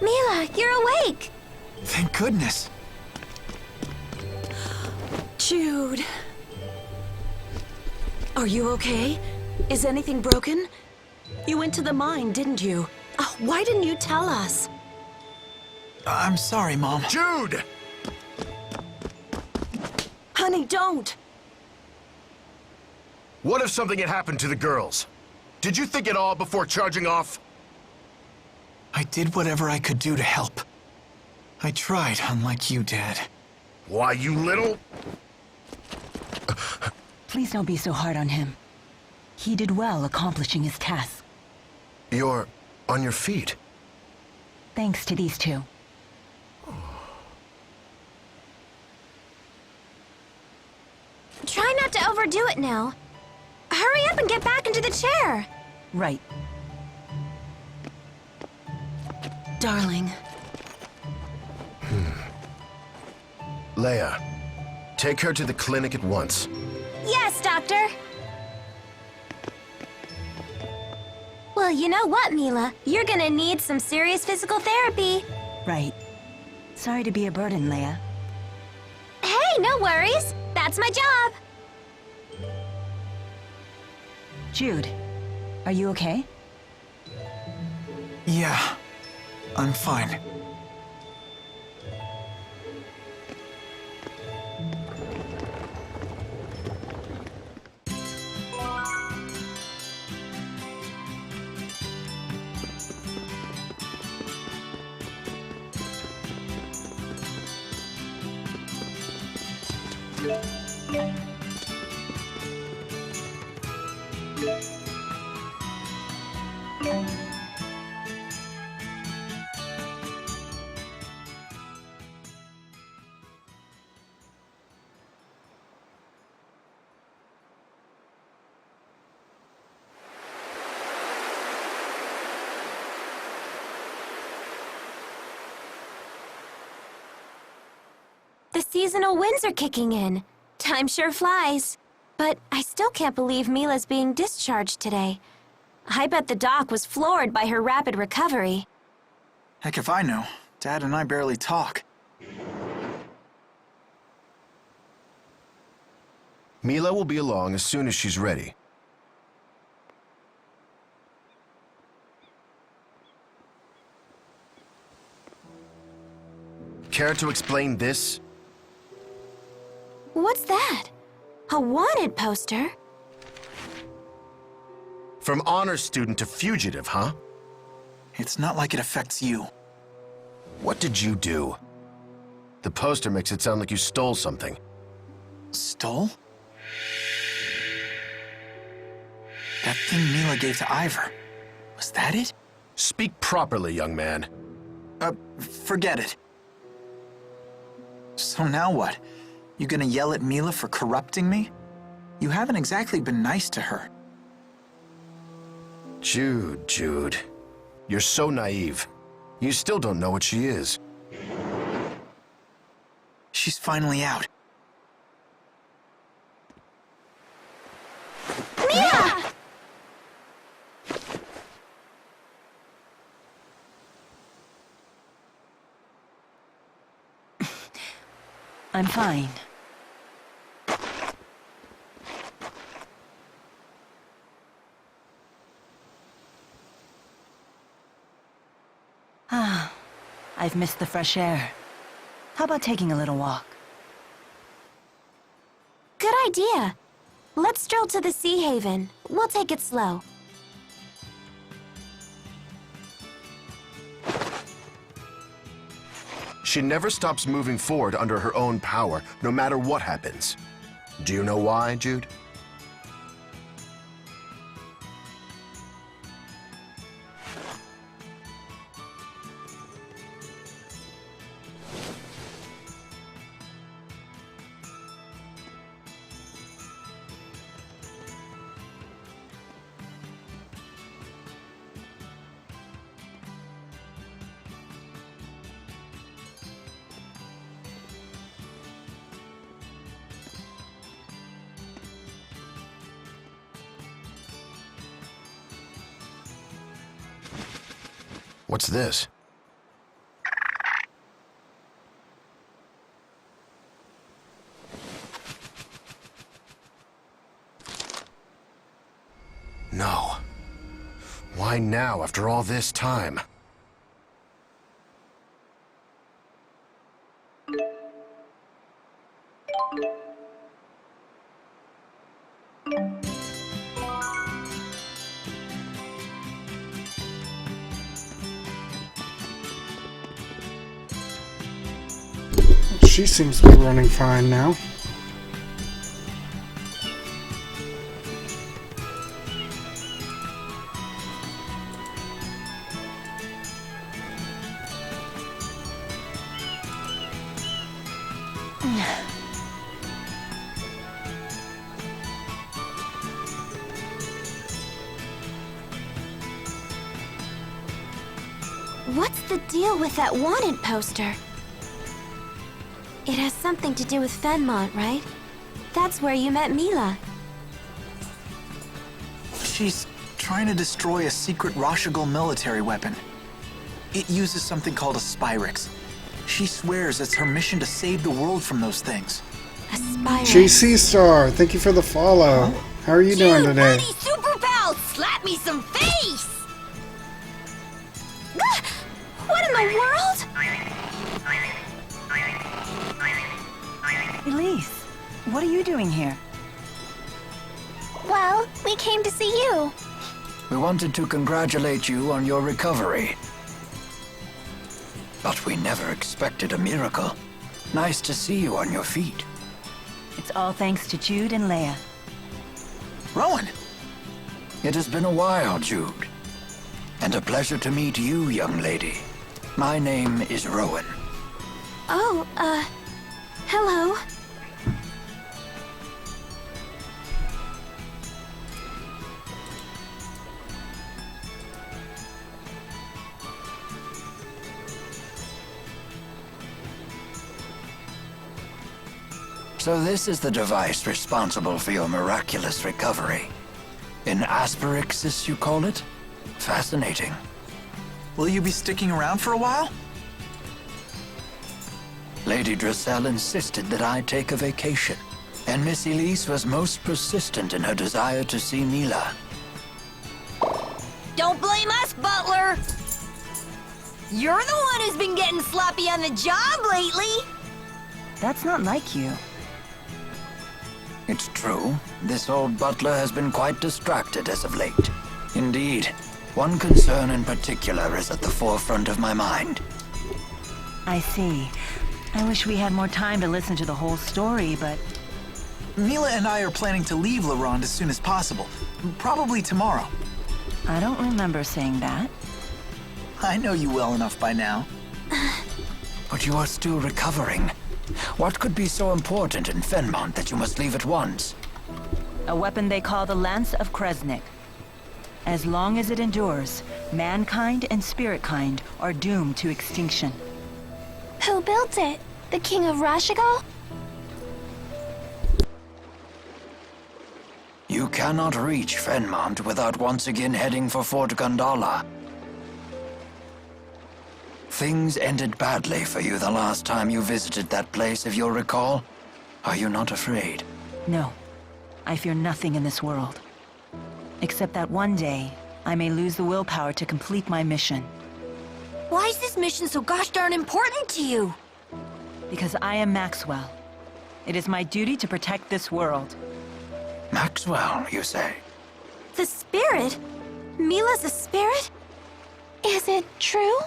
Mila, you're awake! Thank goodness. Jude. Are you okay? Is anything broken? You went to the mine, didn't you? Oh, why didn't you tell us? I'm sorry, Mom. Jude! Honey, don't! What if something had happened to the girls? Did you think it all before charging off? I did whatever I could do to help. I tried, unlike you, Dad. Why, you little... Please don't be so hard on him. He did well accomplishing his task. You're on your feet. Thanks to these two. Try not to overdo it now. Hurry up and get back into the chair. Right. Darling. Leia, take her to the clinic at once. Yes, Doctor. Well, you know what, Mila? You're gonna need some serious physical therapy. Right. Sorry to be a burden, Leia. Hey, no worries. That's my job. Jude, are you okay? Yeah, I'm fine. The seasonal winds are kicking in. Time sure flies. But I still can't believe Mila's being discharged today. I bet the doc was floored by her rapid recovery. Heck if I know. Dad and I barely talk. Mila will be along as soon as she's ready. Care to explain this? What's that? A wanted poster? From honor student to fugitive, huh? It's not like it affects you. What did you do? The poster makes it sound like you stole something. Stole? That thing Mila gave to Ivor. Was that it? Speak properly, young man. Forget it. So now what? You gonna yell at Mila for corrupting me? You haven't exactly been nice to her. Jude. You're so naive. You still don't know what she is. She's finally out. Mila! I'm fine. I've missed the fresh air. How about taking a little walk? Good idea. Let's stroll to the Sea Haven. We'll take it slow. She never stops moving forward under her own power, no matter what happens. Do you know why, Jude? What's this? No. Why now, after all this time? She seems to be running fine now. What's the deal with that wanted poster? It has something to do with Fenmont, right? That's where you met Mila. She's trying to destroy a secret Rashigal military weapon. It uses something called a Spyrix. She swears it's her mission to save the world from those things. A Spyrix. JC Star, thank you for the follow. How are you doing today? Buddy, super pal, slap me some face! What in the world? Elise, what are you doing here? Well, we came to see you. We wanted to congratulate you on your recovery. But we never expected a miracle. Nice to see you on your feet. It's all thanks to Jude and Leia. Rowan! It has been a while, Jude. And a pleasure to meet you, young lady. My name is Rowan. Oh, hello. So this is the device responsible for your miraculous recovery. An asperixis, you call it? Fascinating. Will you be sticking around for a while? Lady Dressel insisted that I take a vacation, and Miss Elise was most persistent in her desire to see Mila. Don't blame us, Butler! You're the one who's been getting sloppy on the job lately! That's not like you. It's true, this old butler has been quite distracted as of late. Indeed, one concern in particular is at the forefront of my mind. I see. I wish we had more time to listen to the whole story, but Mila and I are planning to leave La Ronde as soon as possible. Probably tomorrow. I don't remember saying that. I know you well enough by now. But you are still recovering. What could be so important in Fenmont that you must leave at once? A weapon they call the Lance of Kresnik. As long as it endures, mankind and spiritkind are doomed to extinction. Who built it? The King of Rashigal? You cannot reach Fenmont without once again heading for Fort Gondola. Things ended badly for you the last time you visited that place, if you'll recall. Are you not afraid? No, I fear nothing in this world. Except that one day, I may lose the willpower to complete my mission. Why is this mission so gosh darn important to you? Because I am Maxwell. It is my duty to protect this world. Maxwell, you say? The spirit? Mila's a spirit? Is it true?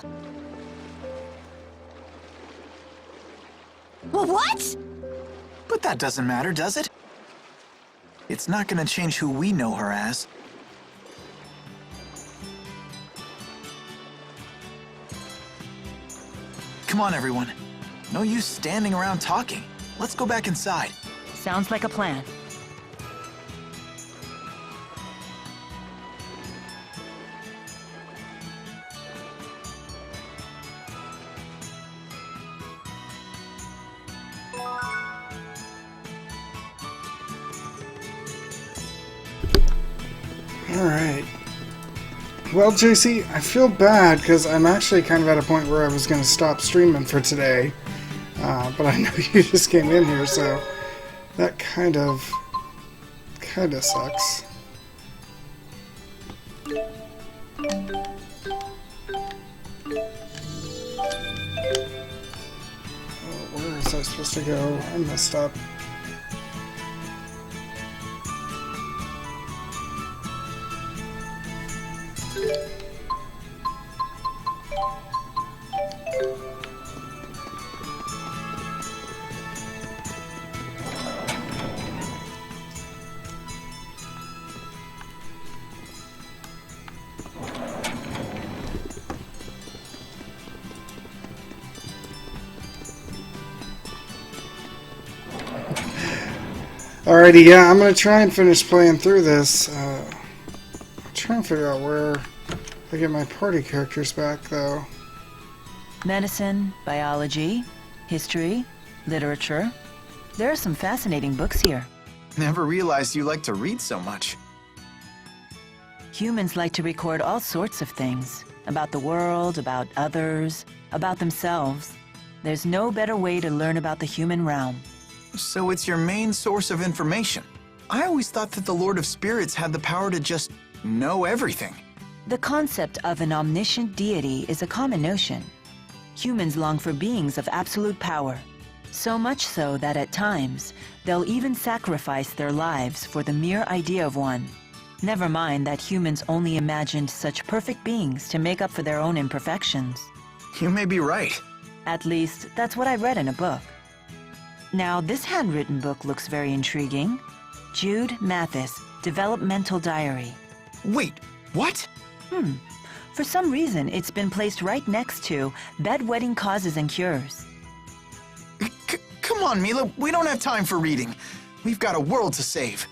What? But that doesn't matter, does it? It's not gonna change who we know her as. Come on, everyone. No use standing around talking. Let's go back inside. Sounds like a plan. Alright. Well, JC, I feel bad because I'm actually kind of at a point where I was going to stop streaming for today. But I know you just came in here, so that kind of sucks. Where was I supposed to go? I messed up. Alrighty, yeah, I'm gonna try and finish playing through this. I'll try and figure out where I get my party characters back, though. Medicine, biology, history, literature. There are some fascinating books here. Never realized you like to read so much. Humans like to record all sorts of things. About the world, about others, about themselves. There's no better way to learn about the human realm. So it's your main source of information. I always thought that the Lord of Spirits had the power to just know everything. The concept of an omniscient deity is a common notion. Humans long for beings of absolute power. So much so that at times, they'll even sacrifice their lives for the mere idea of one. Never mind that humans only imagined such perfect beings to make up for their own imperfections. You may be right. At least, that's what I read in a book. Now, this handwritten book looks very intriguing. Jude Mathis, Developmental Diary. Wait, what? For some reason, it's been placed right next to Bedwetting Causes and Cures. Come on, Mila, we don't have time for reading. We've got a world to save.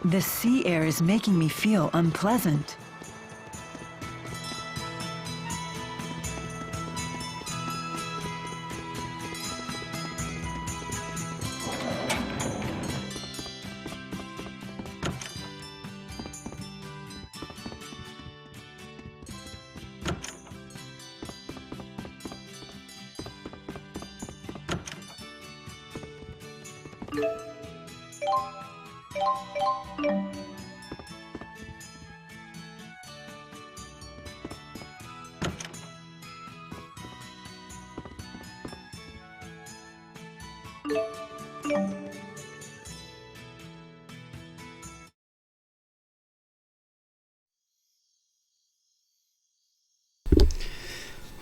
The sea air is making me feel unpleasant.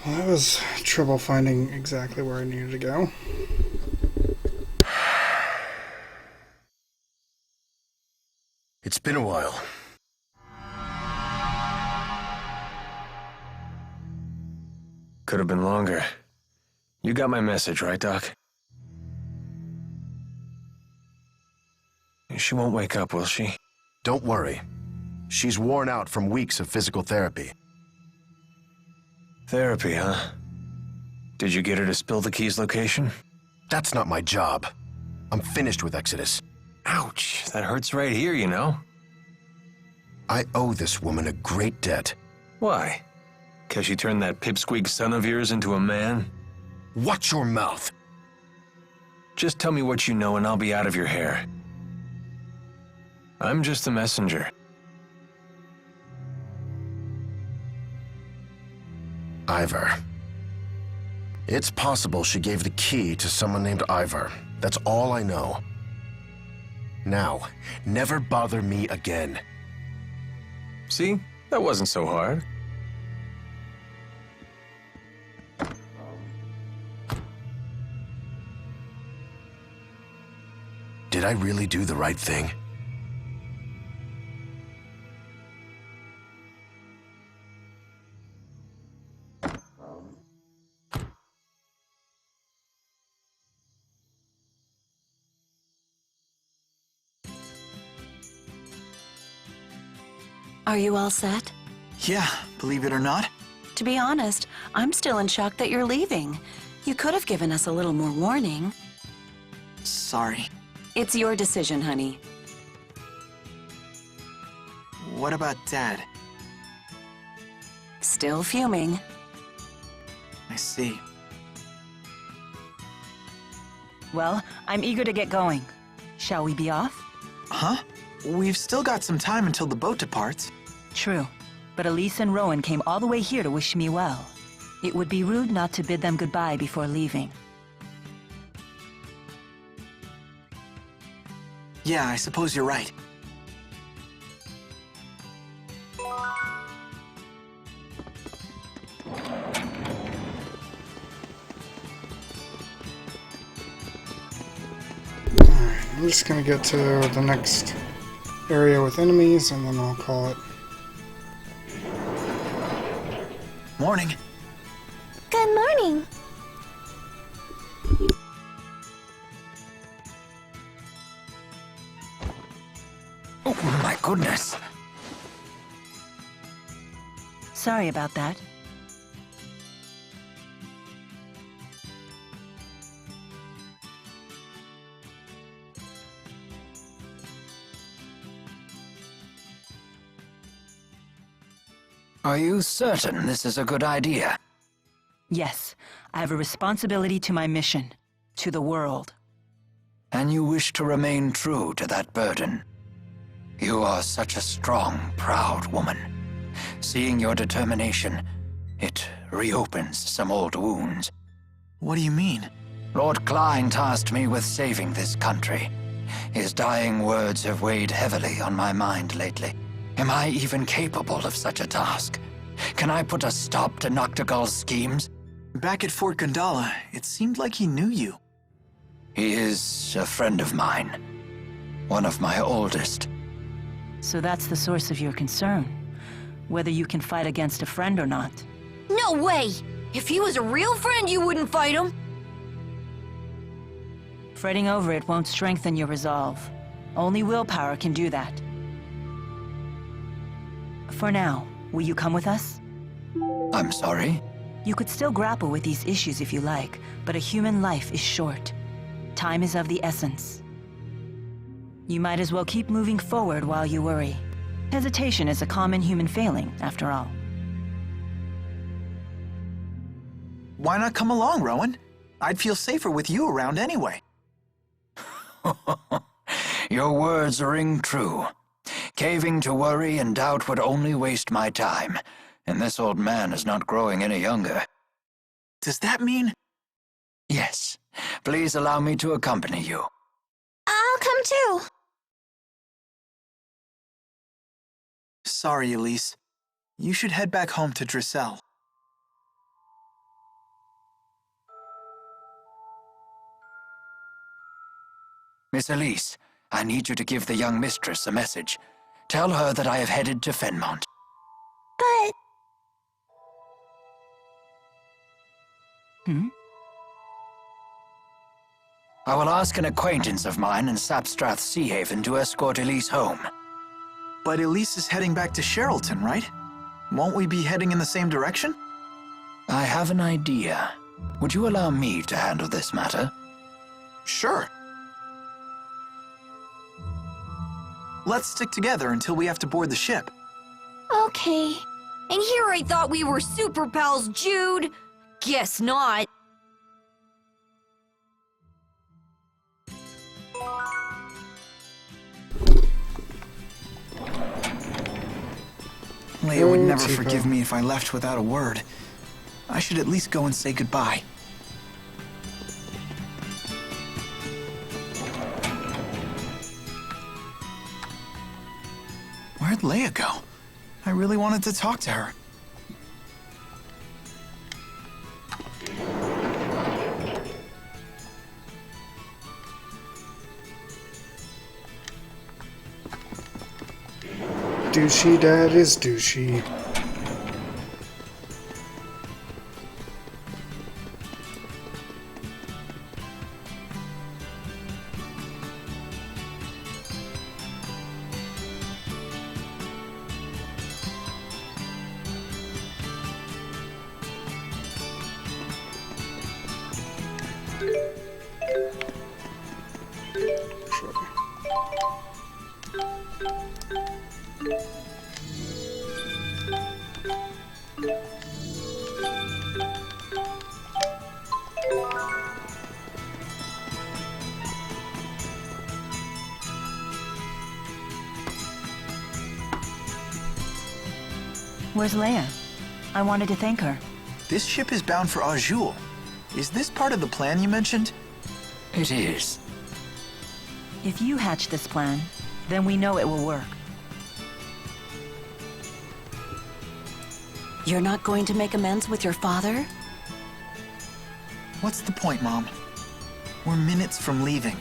Well, that was trouble finding exactly where I needed to go. It's been a while. Could have been longer. You got my message, right, Doc? She won't wake up, will she? Don't worry. She's worn out from weeks of physical therapy. Therapy, huh? Did you get her to spill the key's location? That's not my job. I'm finished with Exodus. Ouch, that hurts right here, you know? I owe this woman a great debt. Why? 'Cause she turned that pipsqueak son of yours into a man? Watch your mouth. Just tell me what you know and I'll be out of your hair. I'm just a messenger. Ivor. It's possible she gave the key to someone named Ivor. That's all I know. Now, never bother me again. See? That wasn't so hard. Did I really do the right thing? Are you all set? Yeah, believe it or not. To be honest, I'm still in shock that you're leaving. You could have given us a little more warning. Sorry. It's your decision, honey. What about Dad? Still fuming. I see. Well, I'm eager to get going. Shall we be off? Huh? We've still got some time until the boat departs. True, but Elise and Rowan came all the way here to wish me well. It would be rude not to bid them goodbye before leaving. Yeah, I suppose you're right. Alright, I'm just gonna get to the next area with enemies, and then I'll call it. Morning. Good morning. Oh, my goodness. Sorry about that. Are you certain this is a good idea? Yes, I have a responsibility to my mission, to the world. And you wish to remain true to that burden? You are such a strong, proud woman. Seeing your determination, it reopens some old wounds. What do you mean? Lord Klein tasked me with saving this country. His dying words have weighed heavily on my mind lately. Am I even capable of such a task? Can I put a stop to Noctigal's schemes? Back at Fort Gandala, it seemed like he knew you. He is a friend of mine. One of my oldest. So that's the source of your concern. Whether you can fight against a friend or not. No way! If he was a real friend, you wouldn't fight him. Fretting over it won't strengthen your resolve. Only willpower can do that. For now, will you come with us? I'm sorry? You could still grapple with these issues if you like, but a human life is short. Time is of the essence. You might as well keep moving forward while you worry. Hesitation is a common human failing, after all. Why not come along, Rowan? I'd feel safer with you around anyway. Your words ring true. Caving to worry and doubt would only waste my time, and this old man is not growing any younger. Does that mean... Yes, please allow me to accompany you. I'll come too. Sorry, Elise. You should head back home to Drissel. Miss Elise, I need you to give the young mistress a message. Tell her that I have headed to Fenmont. But... I will ask an acquaintance of mine in Sapstrath Sea Haven to escort Elise home. But Elise is heading back to Sherrilton, right? Won't we be heading in the same direction? I have an idea. Would you allow me to handle this matter? Sure. Let's stick together until we have to board the ship. Okay. And here I thought we were super pals, Jude. Guess not. Leia would Oh, never Tifa. forgive me if I left without a word. I should at least go and say goodbye. Where'd Leia go? I really wanted to talk to her. Douchey dad is douchey. Where's Leia? I wanted to thank her. This ship is bound for Azul. Is this part of the plan you mentioned? It is. If you hatch this plan, then we know it will work. You're not going to make amends with your father? What's the point, Mom? We're minutes from leaving.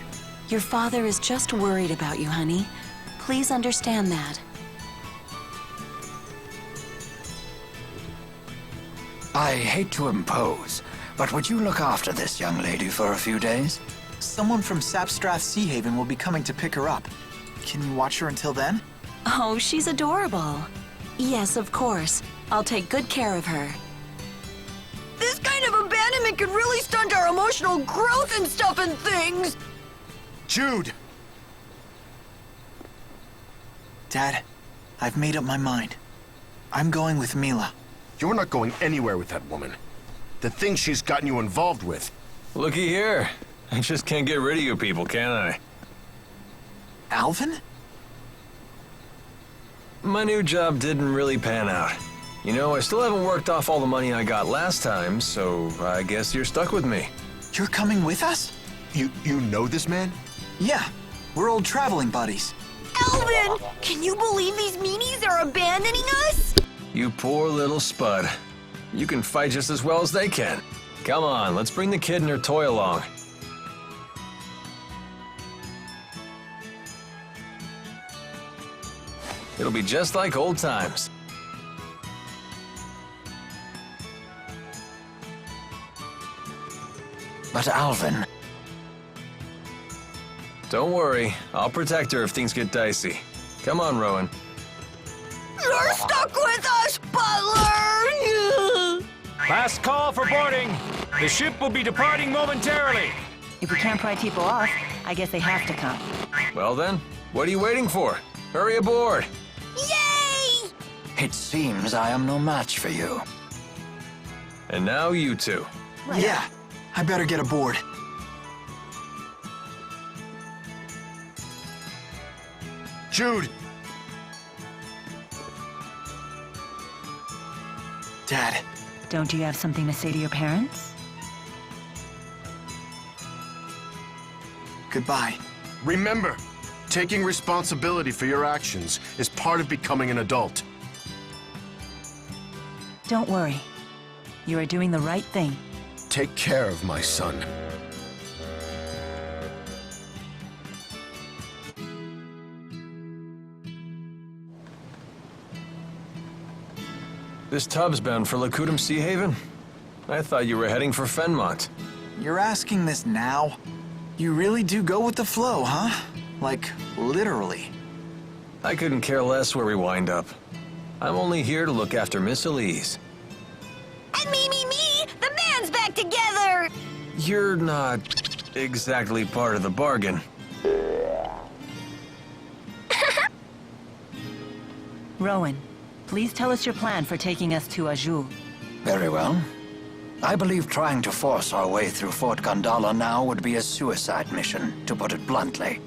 Your father is just worried about you, honey. Please understand that. I hate to impose, but would you look after this young lady for a few days? Someone from Sapstrath Sea Haven will be coming to pick her up. Can you watch her until then? Oh, she's adorable. Yes, of course. I'll take good care of her. This kind of abandonment could really stunt our emotional growth and stuff and things! Jude! Dad, I've made up my mind. I'm going with Mila. You're not going anywhere with that woman. The things she's gotten you involved with. Looky here. I just can't get rid of you people, can I? Alvin? My new job didn't really pan out. You know, I still haven't worked off all the money I got last time, so I guess you're stuck with me. You're coming with us? You know this man? Yeah, we're old traveling buddies. Alvin! Can you believe these meanies are abandoning us? You poor little spud. You can fight just as well as they can. Come on, let's bring the kid and her toy along. It'll be just like old times. But Alvin, Don't worry, I'll protect her if things get dicey. Come on, Rowan. You're stuck with us, Butler! Last call for boarding. The ship will be departing momentarily. If we can't pry people off, I guess they have to come. Well then, what are you waiting for? Hurry aboard. Yay! it seems I am no match for you. And now you two. Yeah, I better get aboard. Jude! Dad, Don't you have something to say to your parents? goodbye. Remember, taking responsibility for your actions is part of becoming an adult. Don't worry. You are doing the right thing. Take care of my son. This tub's bound for Lakutum Sea Haven? I thought you were heading for Fenmont. You're asking this now? You really do go with the flow, huh? Like, literally. I couldn't care less where we wind up. I'm only here to look after Miss Elise. And me! The band's back together! You're not exactly part of the bargain. Rowan, please tell us your plan for taking us to Azul. Very well. I believe trying to force our way through Fort Gondala now would be a suicide mission, to put it bluntly.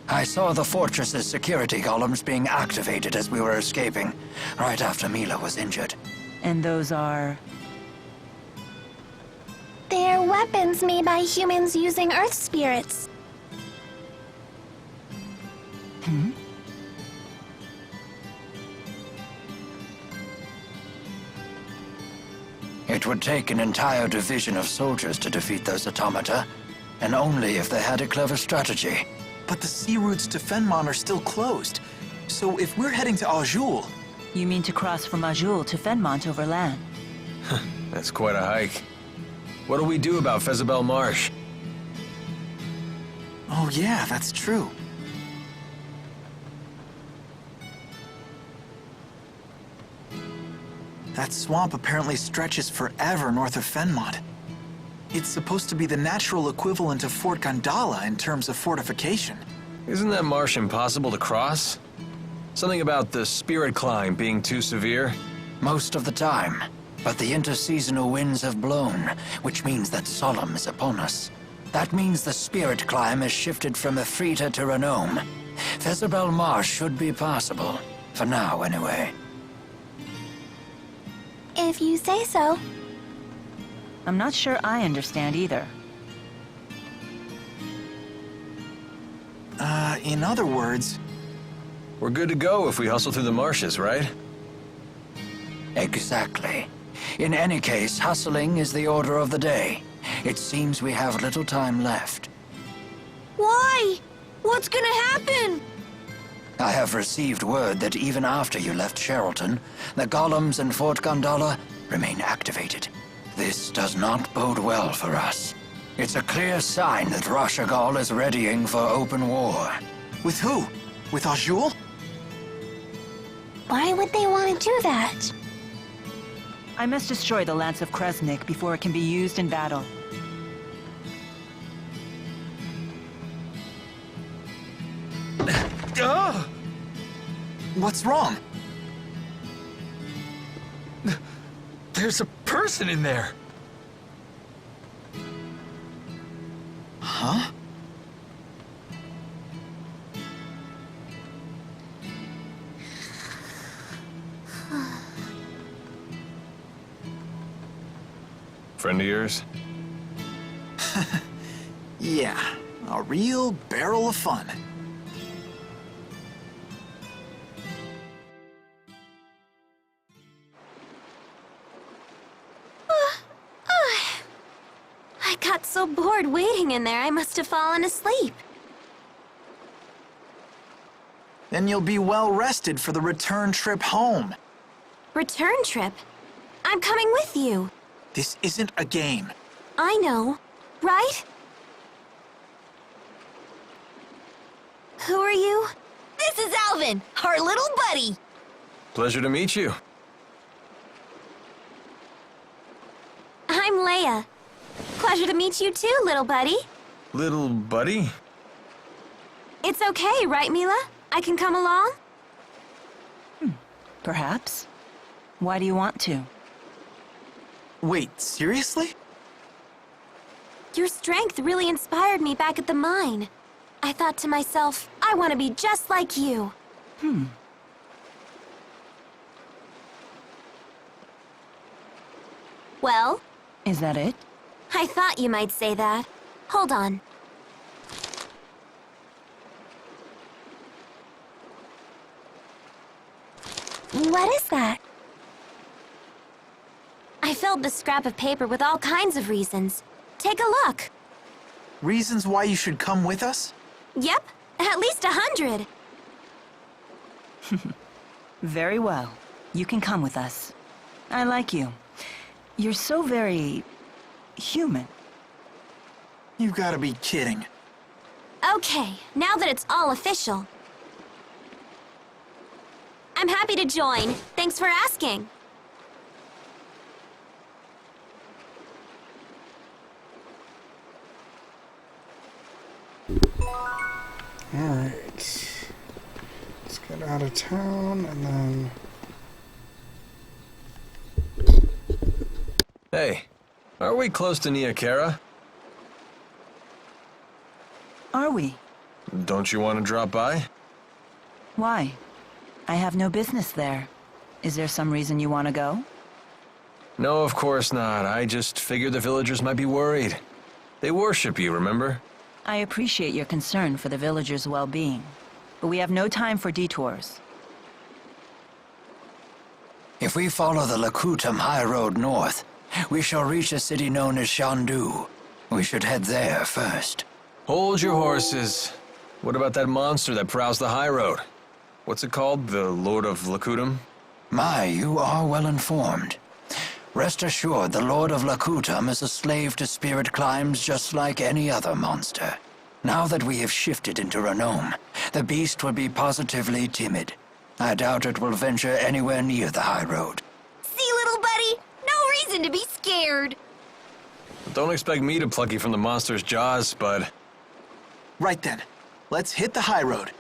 I saw the fortress's security columns being activated as we were escaping, right after Mila was injured. And those are... They're weapons made by humans using Earth spirits. It would take an entire division of soldiers to defeat those automata, and only if they had a clever strategy. But the sea routes to Fenmon are still closed. So if we're heading to Azul, You mean to cross from Azul to Fenmont over land? That's quite a hike. What do we do about Fezabel Marsh? oh yeah, that's true. That swamp apparently stretches forever north of Fenmont. It's supposed to be the natural equivalent of Fort Gondala in terms of fortification. Isn't that marsh impossible to cross? Something about the spirit climb being too severe? Most of the time. But the interseasonal winds have blown, which means that Solemn is upon us. That means the spirit climb has shifted from Efrita to Renome. Fezabel Marsh should be passable. For now, anyway. If you say so. I'm not sure I understand either. In other words, We're good to go if we hustle through the marshes, right? Exactly. In any case, hustling is the order of the day. It seems we have little time left. Why? What's gonna happen? I have received word that even after you left Sherrilton, the golems in Fort Gondala remain activated. This does not bode well for us. It's a clear sign that Rashagal is readying for open war. with who? With Azul? Why would they want to do that? I must destroy the Lance of Kresnik before it can be used in battle. What's wrong? There's a person in there. Huh? Friend of yours? Yeah, a real barrel of fun. I got so bored waiting in there, I must have fallen asleep. Then you'll be well rested for the return trip home. Return trip? I'm coming with you. This isn't a game. I know, right? Who are you? This is Alvin, our little buddy. Pleasure to meet you. I'm Leia. Pleasure to meet you too, little buddy. Little buddy? It's okay, right, Mila? I can come along? Perhaps. Why do you want to? Wait, seriously? Your strength really inspired me back at the mine. I thought to myself, I want to be just like you. Well, Is that it? I thought you might say that. Hold on. What is that? I filled this scrap of paper with all kinds of reasons. Take a look. Reasons why you should come with us? Yep, at least 100. Very well. You can come with us. I like you. You're so very... human. You gotta be kidding. Okay, now that it's all official. I'm happy to join. Thanks for asking. Alright. Let's get out of town and then... Hey, are we close to Nia Kara? Are we? Don't you want to drop by? Why? I have no business there. Is there some reason you want to go? No, of course not. I just figured the villagers might be worried. They worship you, remember? I appreciate your concern for the villagers' well-being, but we have no time for detours. If we follow the Lakutam High Road north, we shall reach a city known as Shandu. We should head there first. Hold your horses. What about that monster that prowls the high road? What's it called? The Lord of Lakutam? My, you are well informed. Rest assured, the Lord of Lakutam is a slave to spirit climbs just like any other monster. Now that we have shifted into Renome, the beast will be positively timid. I doubt it will venture anywhere near the high road. See, little buddy? No reason to be scared. Don't expect me to pluck you from the monster's jaws, bud. Right then. Let's hit the high road.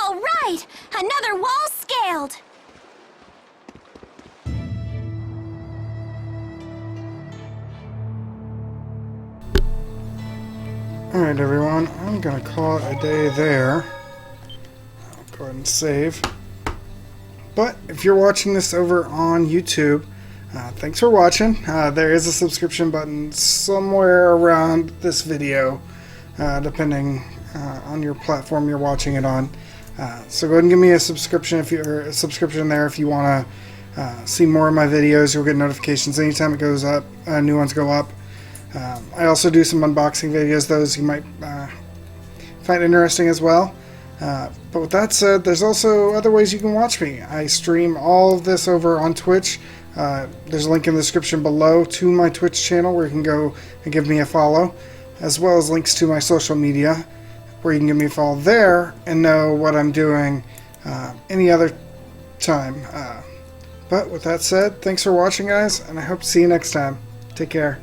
All right! Another wall scaled! Alright everyone, I'm gonna call it a day there. I'll go ahead and save. But if you're watching this over on YouTube, thanks for watching. There is a subscription button somewhere around this video, depending on your platform you're watching it on. So go ahead and give me a subscription there if you want to see more of my videos. You'll get notifications anytime it goes up. New ones go up. I also do some unboxing videos. Those you might find interesting as well. But with that said, there's also other ways you can watch me. I stream all of this over on Twitch. There's a link in the description below to my Twitch channel where you can go and give me a follow, as well as links to my social media where you can give me a follow there and know what I'm doing any other time. But with that said, thanks for watching, guys, and I hope to see you next time. Take care.